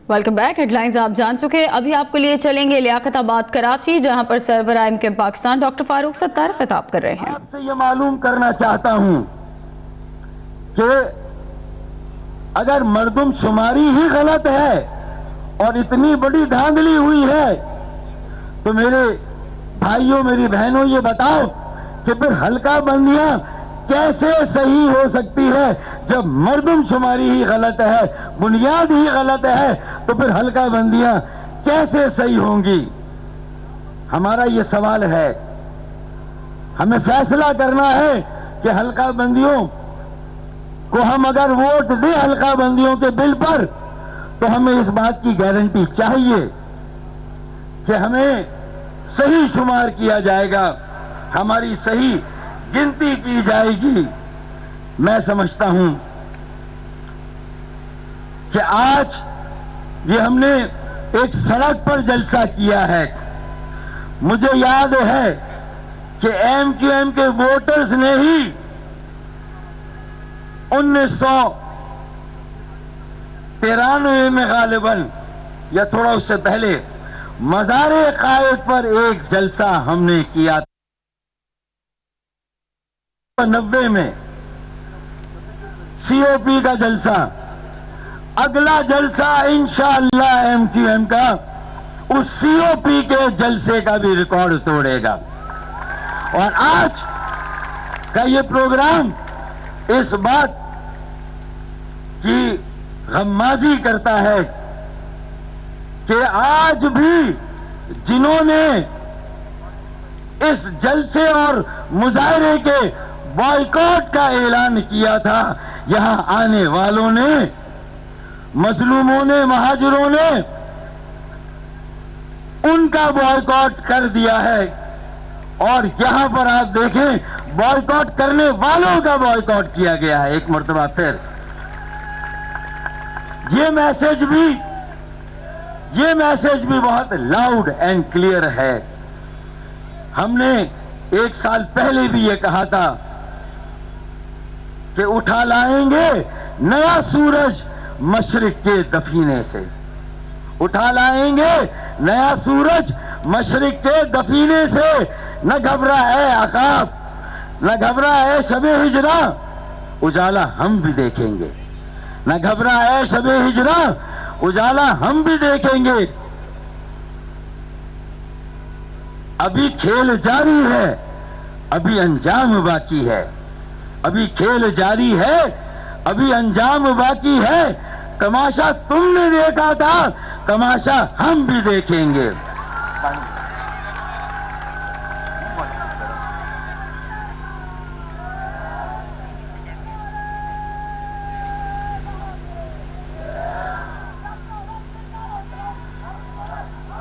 Welcome back. Head lines آپ جان چکے. ابھی آپ کے لیے چلیں گے لیاقت آباد کراچی، جہاں پر سربراہ ایم پاکستان ڈاکٹر فاروق ستار خطاب کر رہے ہیں. آپ سے یہ معلوم کرنا چاہتا ہوں کہ اگر مردم شماری ہی غلط ہے اور اتنی بڑی دھاندلی ہوئی ہے تو میرے بھائیوں میری بہنوں یہ بتاؤ کہ پھر حلقہ بندیاں کیسے صحیح ہو سکتی ہے؟ جب مردم شماری ہی غلط ہے، بنیاد ہی غلط ہے، تو پھر حلقہ بندیاں کیسے صحیح ہوں گی؟ ہمارا یہ سوال ہے. ہمیں فیصلہ کرنا ہے کہ حلقہ بندیوں کو ہم اگر ووٹ دیں حلقہ بندیوں کے بل پر تو ہمیں اس بات کی گارنٹی چاہیے کہ ہمیں صحیح شمار کیا جائے گا، ہماری صحیح گنتی کی جائے گی. میں سمجھتا ہوں کہ آج یہ ہم نے ایک سڑک پر جلسہ کیا ہے. مجھے یاد ہے کہ ایم کیو ایم کے ووٹرز نے ہی 1993 میں غالباً یا تھوڑا اس سے پہلے مزار قائد پر ایک جلسہ ہم نے کیا تھا. 90 میں سی او پی کا جلسہ. اگلا جلسہ انشاءاللہ ایم کیو ایم کا اس سی او پی کے جلسے کا بھی ریکارڈ توڑے گا. اور آج کا یہ پروگرام اس بات کی غمازی کرتا ہے کہ آج بھی جنہوں نے اس جلسے اور مظاہرے کے بائیکاٹ کا اعلان کیا تھا، یہاں آنے والوں نے، مظلوموں نے، مہاجروں نے ان کا بائیکاٹ کر دیا ہے. اور یہاں پر آپ دیکھیں بائیکاٹ کرنے والوں کا بائیکاٹ کیا گیا ہے. ایک مرتبہ پھر یہ میسج بھی بہت لاؤڈ اینڈ کلیئر ہے. ہم نے ایک سال پہلے بھی یہ کہا تھا کہ اٹھا لائیں گے نیا سورج مشرق کے دفینے سے، اٹھا لائیں گے نیا سورج مشرق کے دفینے سے. نہ گھبرا اے عقاب، نہ گھبرا اے شب ہجراں، اجالا ہم بھی دیکھیں گے. نہ گھبرا اے شب ہجراں، اجالا ہم بھی دیکھیں گے. ابھی کھیل جاری ہے، ابھی انجام باقی ہے. ابھی کھیل جاری ہے، ابھی انجام باقی ہے. تماشا تم نے دیکھا تھا، تماشا ہم بھی دیکھیں گے.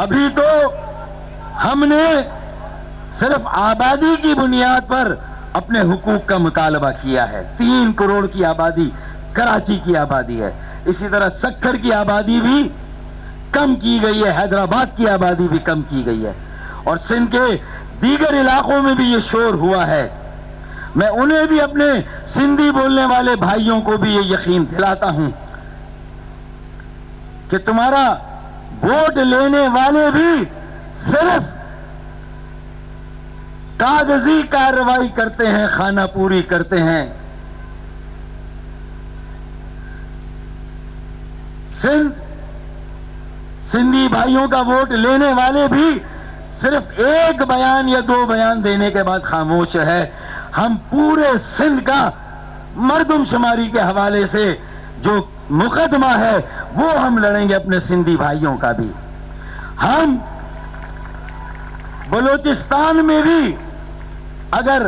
ابھی تو ہم نے صرف آبادی کی بنیاد پر اپنے حقوق کا مطالبہ کیا ہے. 3 کروڑ کی آبادی کراچی کی آبادی ہے. اسی طرح سکھر کی آبادی بھی کم کی گئی ہے، حیدرآباد کی آبادی بھی کم کی گئی ہے، اور سندھ کے دیگر علاقوں میں بھی یہ شور ہوا ہے. میں انہیں بھی، اپنے سندھی بولنے والے بھائیوں کو بھی یہ یقین دلاتا ہوں کہ تمہارا ووٹ لینے والے بھی صرف کاغذی کارروائی کرتے ہیں، خانہ پوری کرتے ہیں. سندھی بھائیوں کا ووٹ لینے والے بھی صرف ایک بیان یا 2 بیان دینے کے بعد خاموش ہے. ہم پورے سندھ کا مردم شماری کے حوالے سے جو مقدمہ ہے وہ ہم لڑیں گے، اپنے سندھی بھائیوں کا بھی. ہم بلوچستان میں بھی اگر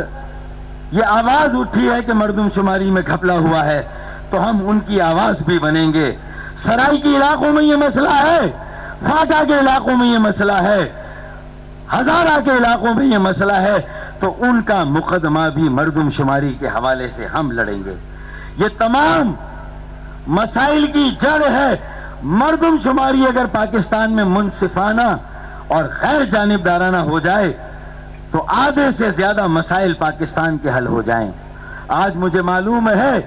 یہ آواز اٹھی ہے کہ مردم شماری میں گھپلا ہوا ہے تو ہم ان کی آواز بھی بنیں گے. سرائی کے علاقوں میں یہ مسئلہ ہے، فاٹا کے علاقوں میں یہ مسئلہ ہے، ہزارہ کے علاقوں میں یہ مسئلہ ہے، تو ان کا مقدمہ بھی مردم شماری کے حوالے سے ہم لڑیں گے. یہ تمام مسائل کی جڑ ہے. مردم شماری اگر پاکستان میں منصفانہ اور غیر جانبدارانہ ہو جائے تو آدھے سے زیادہ مسائل پاکستان کے حل ہو جائیں. آج مجھے معلوم ہے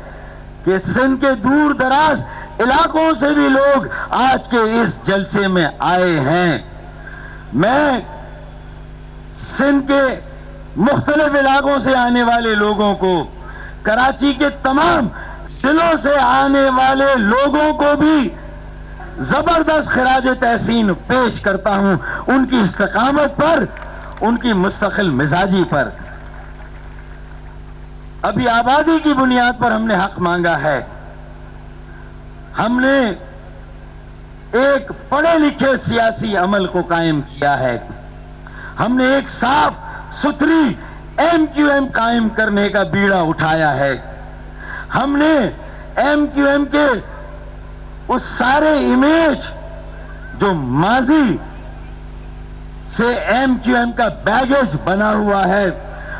کہ سندھ کے دور دراز علاقوں سے بھی لوگ آج کے اس جلسے میں آئے ہیں. میں سندھ کے مختلف علاقوں سے آنے والے لوگوں کو، کراچی کے تمام ضلعوں سے آنے والے لوگوں کو بھی زبردست خراج تحسین پیش کرتا ہوں ان کی استقامت پر، ان کی مستقل مزاجی پر. ابھی آبادی کی بنیاد پر ہم نے حق مانگا ہے. ہم نے ایک پڑھے لکھے سیاسی عمل کو قائم کیا ہے. ہم نے ایک صاف ستھری ایم کیو ایم قائم کرنے کا بیڑا اٹھایا ہے. ہم نے ایم کیو ایم کے اس سارے امیج جو ماضی سے ایم کیو ایم کا بیگیج بنا ہوا ہے،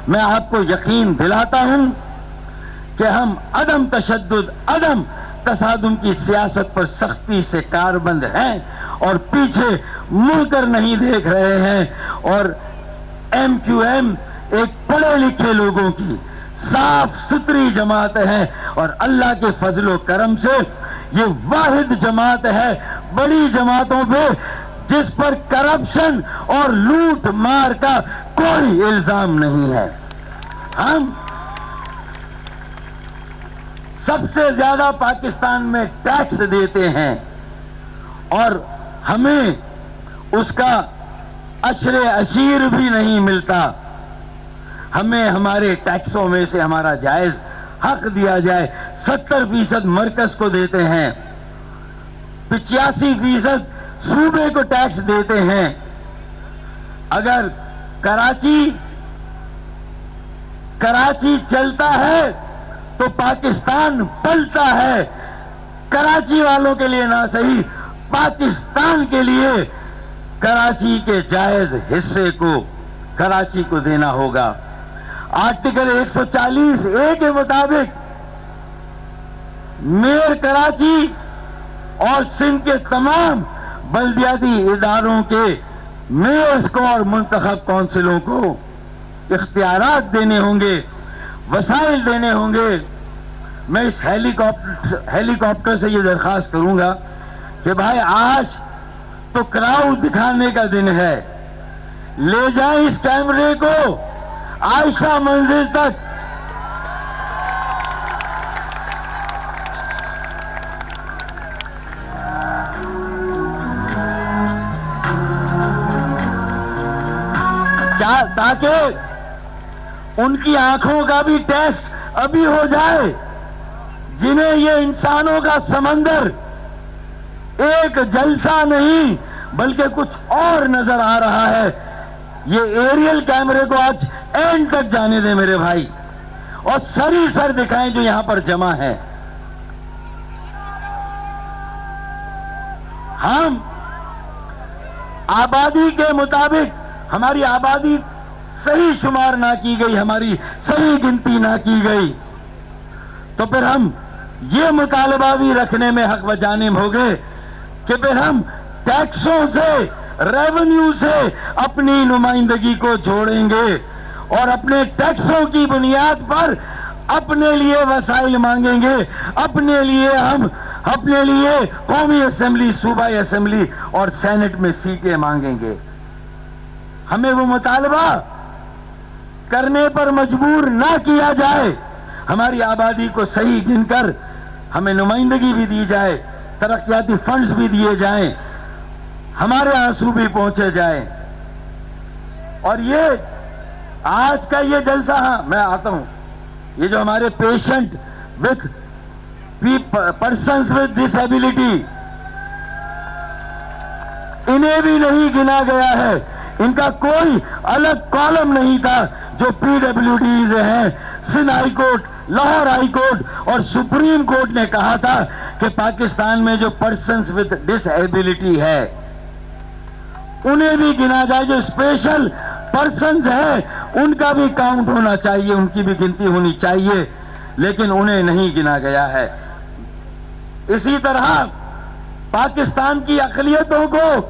میں آپ کو یقین دلاتا ہوں کہ ہم عدم تشدد، عدم تصادم کی سیاست پر سختی سے کاربند ہیں اور پیچھے مڑ کر نہیں دیکھ رہے ہیں. اور ایم کیو ایم ایک پڑھے لکھے لوگوں کی صاف ستھری جماعت ہے اور اللہ کے فضل و کرم سے یہ واحد جماعت ہے بڑی جماعتوں پہ جس پر کرپشن اور لوٹ مار کا کوئی الزام نہیں ہے. ہم سب سے زیادہ پاکستان میں ٹیکس دیتے ہیں اور ہمیں اس کا عشر عشیر بھی نہیں ملتا. ہمیں ہمارے ٹیکسوں میں سے ہمارا جائز حق دیا جائے. 70% مرکز کو دیتے ہیں، 85% صوبے کو ٹیکس دیتے ہیں. اگر کراچی چلتا ہے تو پاکستان پلتا ہے. کراچی والوں کے لیے نہ صحیح، پاکستان کے لیے کراچی کے جائز حصے کو کراچی کو دینا ہوگا. آرٹیکل 140A کے مطابق میئر کراچی اور سندھ کے تمام بلدیاتی اداروں کے میئرز کو اور منتخب کونسلوں کو اختیارات دینے ہوں گے، وسائل دینے ہوں گے. میں اس ہیلی کاپٹر سے یہ درخواست کروں گا کہ بھائی آج تو کراؤڈ دکھانے کا دن ہے، لے جائیں اس کیمرے کو عائشہ منزل تک. تاکہ ان کی آنکھوں کا بھی ٹیسٹ ابھی ہو جائے جنہیں یہ انسانوں کا سمندر ایک جلسہ نہیں بلکہ کچھ اور نظر آ رہا ہے. یہ ایریل کیمرے کو آج اینڈ تک جانے دیں میرے بھائی اور سری سر دکھائیں جو یہاں پر جمع ہیں. ہم آبادی کے مطابق ہماری آبادی صحیح شمار نہ کی گئی، ہماری صحیح گنتی نہ کی گئی تو پھر ہم یہ مطالبہ بھی رکھنے میں حق بجانب ہو گئے کہ پھر ہم ٹیکسوں سے، ریونیو سے اپنی نمائندگی کو جوڑیں گے اور اپنے ٹیکسوں کی بنیاد پر اپنے لیے وسائل مانگیں گے. اپنے لیے قومی اسمبلی، صوبائی اسمبلی اور سینٹ میں سیٹیں مانگیں گے. ہمیں وہ مطالبہ کرنے پر مجبور نہ کیا جائے. ہماری آبادی کو صحیح گن کر ہمیں نمائندگی بھی دی جائے، ترقیاتی فنڈز بھی دیے جائیں، ہمارے آنسو بھی پہنچے جائیں. اور یہ آج کا یہ جلسہ، ہاں میں آتا ہوں، یہ جو ہمارے patient with persons with disability, انہیں بھی نہیں گنا گیا ہے. ان کا کوئی الگ کالم نہیں تھا. جو پی ڈبلیو ڈیز ہیں، Sindh high court, Lahore high court اور سپریم کورٹ نے کہا تھا کہ پاکستان میں جو پرسنز وتھ ڈس ایبلٹی ہے انہیں بھی گنا جائے. جو اسپیشل پرسنز ہیں ان کا بھی کاؤنٹ ہونا چاہیے، ان کی بھی گنتی ہونی چاہیے، لیکن انہیں نہیں گنا گیا ہے. اسی طرح پاکستان کی اقلیتوں کو،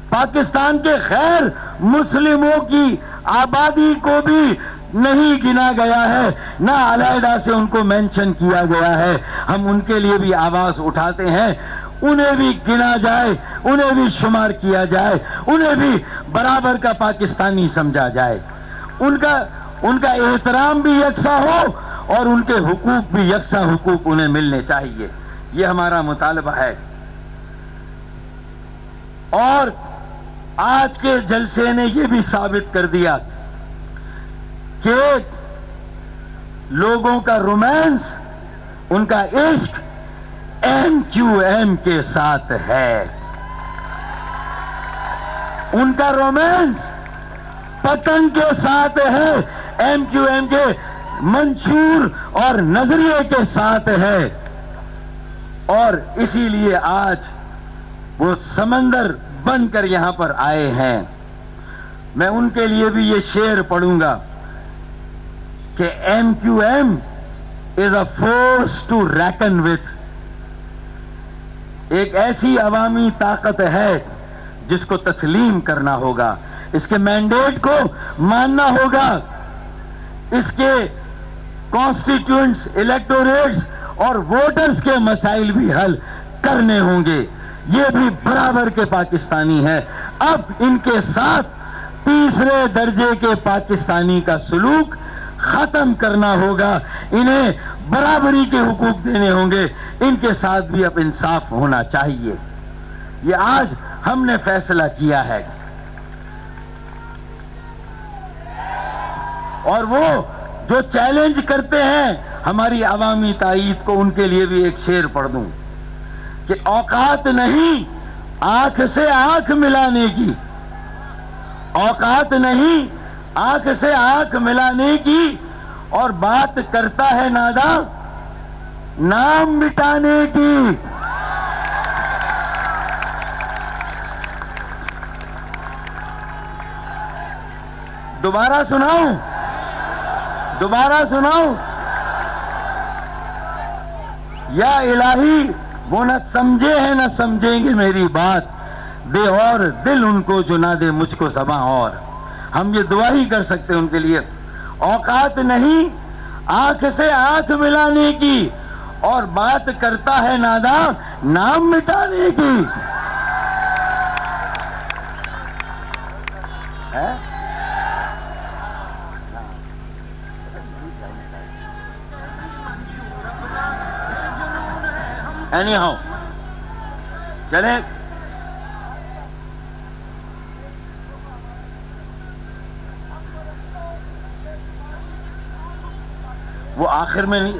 پاکستان کے غیر مسلموں کی آبادی کو بھی نہیں گنا گیا ہے، نہ علیحدہ سے ان کو مینشن کیا گیا ہے. ہم ان کے لیے بھی آواز اٹھاتے ہیں، انہیں بھی گنا جائے، انہیں بھی شمار کیا جائے، انہیں بھی برابر کا پاکستانی سمجھا جائے، ان کا احترام بھی یکساں ہو اور ان کے حقوق بھی یکساں حقوق انہیں ملنے چاہیے. یہ ہمارا مطالبہ ہے. اور آج کے جلسے نے یہ بھی ثابت کر دیا کہ لوگوں کا رومانس، ان کا عشق MQM کے ساتھ ہے. ان کا رومانس پتنگ کے ساتھ ہے، MQM کے منشور اور نظریے کے ساتھ ہے. اور اسی لیے آج وہ سمندر بن کر یہاں پر آئے ہیں. میں ان کے لیے بھی یہ شعر پڑھوں گا کہ MQM is a force to reckon with. ایک ایسی عوامی طاقت ہے جس کو تسلیم کرنا ہوگا، اس کے مینڈیٹ کو ماننا ہوگا، اس کے کانسٹیٹیوئنٹس، الیکٹوریٹس اور ووٹرز کے مسائل بھی حل کرنے ہوں گے. یہ بھی برابر کے پاکستانی ہیں. اب ان کے ساتھ تیسرے درجے کے پاکستانی کا سلوک ختم کرنا ہوگا، انہیں برابری کے حقوق دینے ہوں گے، ان کے ساتھ بھی اب انصاف ہونا چاہیے. یہ آج ہم نے فیصلہ کیا ہے. اور وہ جو چیلنج کرتے ہیں ہماری عوامی تائید کو، ان کے لیے بھی ایک شعر پڑھ دوں کہ اوقات نہیں آنکھ سے آنکھ ملانے کی، اوقات نہیں آنکھ سے آنکھ ملانے کی، اور بات کرتا ہے ناداں نام مٹانے کی. دوبارہ سناؤں؟ یا الہی وہ نہ سمجھے ہیں نہ سمجھیں گے میری بات، دے اور دل ان کو جو نہ دے مجھ کو زباں اور. ہم یہ دعا ہی کر سکتے ہیں ان کے لیے. اوقات نہیں آنکھ سے آنکھ ملانے کی، اور بات کرتا ہے ناداں نام مٹانے کی. اینی ہاؤ چلیں. وہ آخر میں نہیں،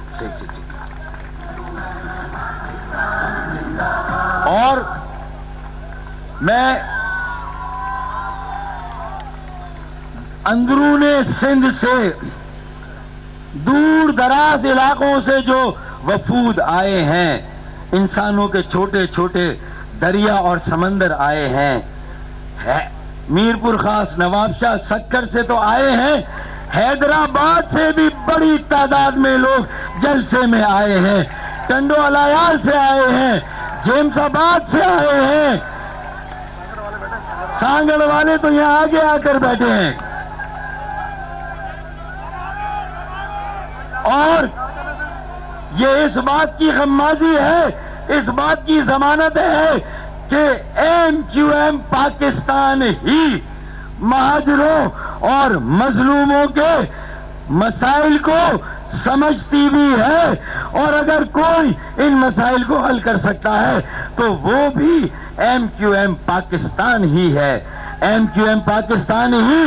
ٹھیک. اور میں اندرون سندھ سے، دور دراز علاقوں سے جو وفود آئے ہیں، انسانوں کے چھوٹے چھوٹے دریا اور سمندر آئے ہیں، میرپور خاص، نواب شاہ، سکر سے تو آئے ہیں، حیدرآباد سے بھی بڑی تعداد میں لوگ جلسے میں آئے ہیں، ٹنڈو علایال سے آئے ہیں، جیمز آباد سے آئے ہیں، سانگڑ والے تو یہاں آگے آ کر بیٹھے ہیں. اور یہ اس بات کی غمازی ہے، اس بات کی ضمانت ہے کہ MQM پاکستان ہی مہاجروں اور مظلوموں کے مسائل کو سمجھتی بھی ہے، اور اگر کوئی ان مسائل کو حل کر سکتا ہے تو وہ بھی MQM پاکستان ہی ہے. MQM پاکستان ہی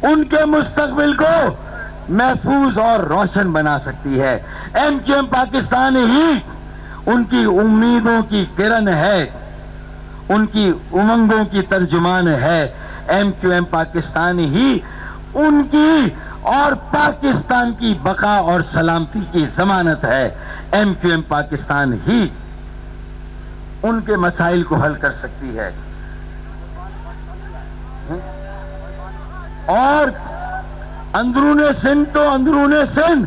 ان کے مستقبل کو محفوظ اور روشن بنا سکتی ہے. MQM پاکستان ہی ان کی امیدوں کی کرن ہے، ان کی امنگوں کی ترجمان ہے. MQM پاکستان ہی ان کی اور پاکستان کی بقا اور سلامتی کی ضمانت ہے. MQM پاکستان ہی ان کے مسائل کو حل کر سکتی ہے. اور اندرون سندھ تو اندرون سندھ،